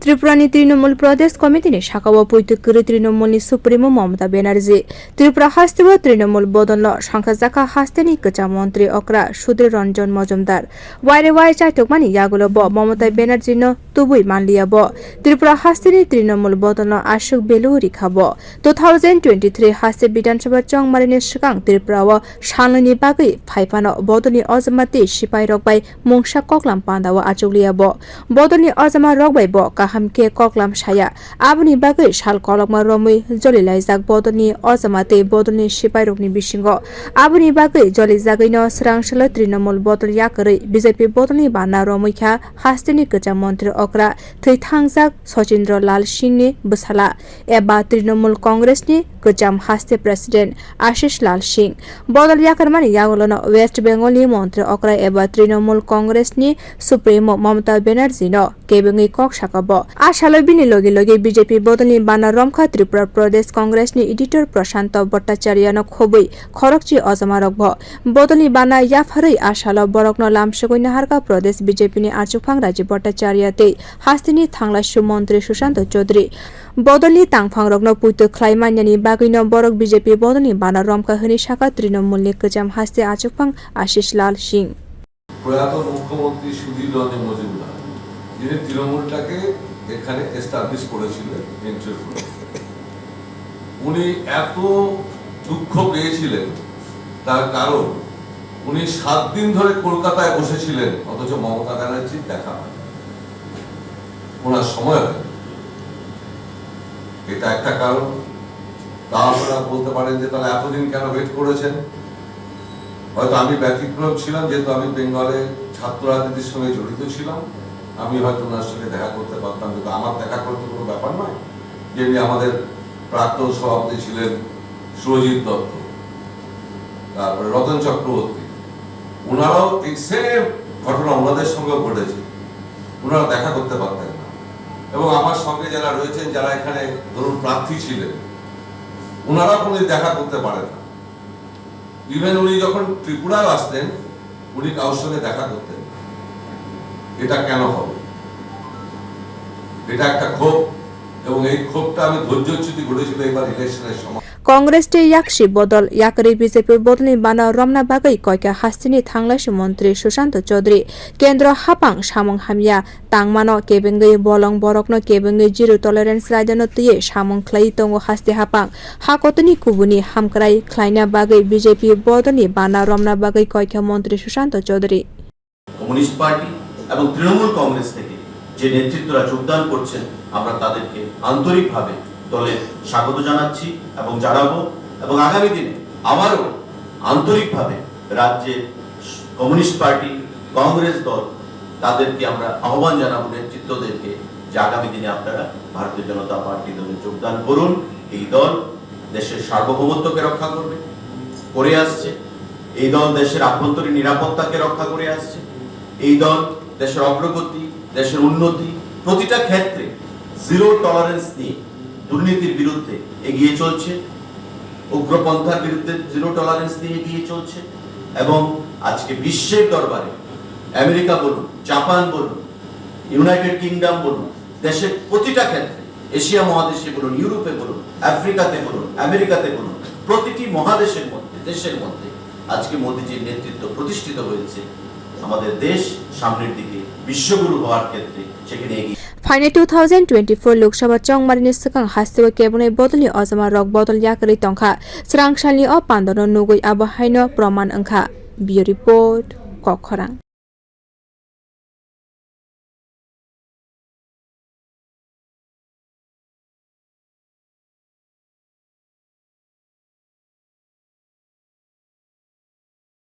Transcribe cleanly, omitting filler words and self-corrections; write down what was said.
Tripurani Trinomool Pradesh Committee ni Shakawa Puitukuri Trinomool ni Supremo Mamata Banerjee Tripura haste Trinomool bodol Shankazaka haste ni kwcham montri okra Sudhir Ranjan Majumdar Waire Wai Chaitokmani Yagulo bo Mamata Banerjee no Tubui Manliya bo Tripura haste ni Trinomool bodol Ashok Beluri khabo 2023 haste Bidhan Sabha Chongmarini Swrang Tripura wa Shalani Bagi Phaipano bodol ni ojamati Sipai Rokbai Mungsha Koklam Pandawa achukliya bo bodol ni ojama Rokbai bo Hamke koklam saya abuni bagai sal kolokma romui joli laijak bodolni ojamate bodolni sipai rokni bisingo abuni bagai joli jagaino Swrang salo trinomool bodol yakari BJP bodolni bana romui kha hasteni kwcham montri okra thai thangjak Shushanta Lal Singh ni bsala eba trinomool congress ni kwcham haste president Ashish Lal Singh bodol yakarmani yagolono West Bengal ni montri okra eba trinomool congress ni supremo Mamata Banerjee no kebengi kok sakabo Asalo bini logi BJP bodolni bana romkha Tripura pradesh congress ni editor Prasanta Bhattacharya no khobui khorokchi ojama rokbo bodolni bana yafarai Asalo borokno lamsogwi naharkha pradesh BJP ni achukphang Rajib Bhattacharya te hasteni thanglaisu montri Shushanta Chowdhury bodolni tangphang rokno puitu khlaimanyani bagino borok BJP bodolni bana romkha hini shaka trinomool ni kwcham haste achukphang Ashish Lal Singh প্রয়াত মুখ্যমন্ত্রী সুধীর রঞ্জন মজুমদার যিনি তৃণমূলটাকে এখানে establish করেছিলেন এন্ট্রির পরে উনি এত দুঃখ পেয়েছিলেন তার কারণ উনি 7 দিন ধরে কলকাতায় বসেছিলেন অথচ মমতা ব্যানার্জির দেখা হয় ওনার সময় হয় এটা একটা কারণ তা আপনারা বলতে পারেন যে তাহলে এতদিন কেন ওয়েট করেছেন হয়তো আমি ব্যতিক্রম ছিলাম যেহেতু আমি বেঙ্গলে ছাত্র রাজনীতির সঙ্গে জড়িত ছিলাম আমি হয়তো ওনার সঙ্গে দেখা করতে পারতাম কিন্তু আমার দেখা করতে কোনো ব্যাপার নয় যেমনি আমাদের প্রাক্তন সভাপতি ছিলেন সুরজিৎ দত্ত তারপরে রতন চক্রবর্তী ওনারাও এই সেম ঘটনা ওনাদের সঙ্গেও ঘটেছে ওনারা দেখা করতে পারতেন না এবং আমার সঙ্গে যারা রয়েছেন যারা এখানে ধরুন প্রার্থী ছিলেন ওনারা কোনো দেখা করতে পারেন না ইভেন উনি যখন ত্রিপুরায় আসতেন উনি কারোর সঙ্গে দেখা করতেন এটা কেন হবে এটা একটা ক্ষোভ এবং এই ক্ষোভটা আমি ধৈর্যচ্যুতি ঘটেছিল এবার ইলেকশনের সময় Congress te yakshi bodol yakari BJP bodolni bana romna bagai koika hastini thanglaisu montri Shushanta Chowdhury kendro hapang samong hamya tangmano kebengai bolong borokno kebengai zero tolerance raidano tiye samong khlai tongo haste hapang hakotoni kubuni hamkrai khlaina bagai BJP bodolni bana romna bagai koika montri Shushanta Chowdhury communist party এবং তৃণমূল কংগ্রেস থেকে যে নেতৃত্বরা যোগদান করছেন আমরা তাদেরকে আন্তরিকভাবে দলে স্বাগত জানাচ্ছি এবং জানাবো এবং আগামী দিনে আবারও আন্তরিকভাবে রাজ্যের কমিউনিস্ট পার্টি কংগ্রেস দল তাদেরকে আমরা আহ্বান জানাবো নেতৃত্বদেরকে যে আগামী দিনে আপনারা ভারতীয় জনতা পার্টি দলে যোগদান করুন এই দল দেশের সার্বভৌমত্বকে রক্ষা করবে করে আসছে এই দল দেশের আভ্যন্তরীণ নিরাপত্তাকে রক্ষা করে আসছে এই দল দেশের অগ্রগতি দেশের উন্নতি প্রতিটা ক্ষেত্রে জিরো টলারেন্স নিয়ে দুর্নীতির বিরুদ্ধে এগিয়ে চলছে উগ্রপন্থার বিরুদ্ধে জিরো টলারেন্স নিয়ে এগিয়ে চলছে এবং আজকে বিশ্বের দরবারে আমেরিকা বলুন জাপান বলুন ইউনাইটেড কিংডম বলুন দেশের প্রতিটা ক্ষেত্রে এশিয়া মহাদেশে বলুন ইউরোপে বলুন আফ্রিকাতে বলুন আমেরিকাতে বলুন প্রতিটি মহাদেশের মধ্যে দেশের মধ্যে আজকে মোদিজির নেতৃত্ব প্রতিষ্ঠিত হয়েছে আমাদের দেশ সামনের দিকে বিশ্বগুরু হওয়ার ক্ষেত্রে সেখানে এগিয়ে Final 2024 Lok Sabha Chongmarini Swrang haste kebunai bodolni ojama rok bodol yakari tongkha Swrang salni o pandono nugui abo haino proman wngkha Bureau Report Khorok